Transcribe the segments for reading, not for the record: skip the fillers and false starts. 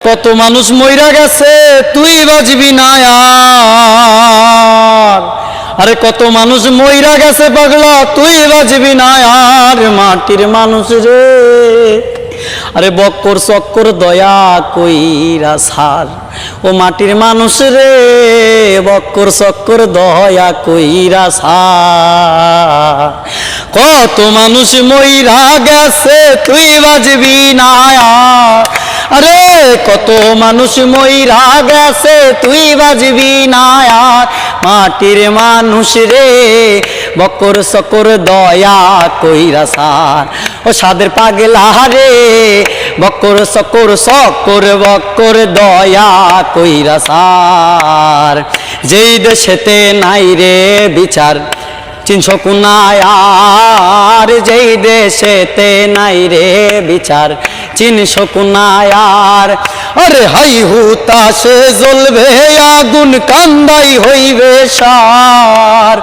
কত মানুষ মইরা গেছে তুই বাঁচবি না আর। আরে কত মানুষ মইরা গেছে পাগলা তুই বাঁচবি না আর। মাটির মানুষ রে, আরে বক্কর চক্কর দয়া কইরা সার। ও মাটির মানুষ রে, বক্কর চক্কর দয়া কইরা সার। কত মানুষ মইরা গেছে তুই বাঁচবি না আর। আরে কত মানুষ মইরা গেছে তুই বাঁচবি না আর। মাটির মানুষ রে, বক্কর চক্কর দয়া কইরা সার। ও সাদের পাগলা রে, বক্কর চক্কর চক্কর বক্কর দয়া কইরা সার। যেই দেশেতে নাই রে বিচার চিনছো কুনায় আর। যেই দেশেতে নাই রে বিচার চিনছো কুনায় আর। আরে হাই হুতাশে জ্বলবে আগুন কান্দাই হইবে সার।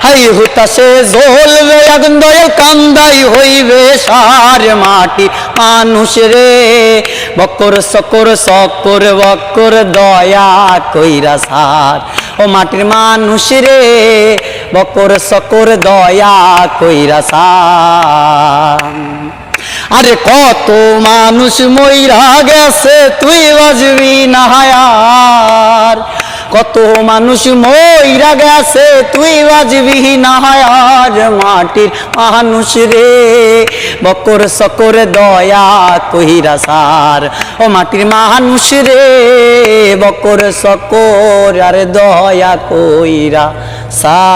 হাই হুতাশে জ্বলবে আগুন দয়া কান্দাই হইবে সার। মাটি মানুষ রে, বক্কর চক্কর চক্কর বক্কর দয়া কইরা সার। ও মাটির মানুষ রে, বক্কর চক্কর দয়া কইরা সার। আরে কত মানুষ মইরা গেছে তুই বাঁচবি না আর। কত মানুষ মইরা গেছে তুই বাঁচবি না আর। মাটির মানুষ রে, বক্কর চক্কর দয়া কইরা সার। ও মাটির মানুষ রে, বক্কর চক্কর আর দয়া কইরা সার।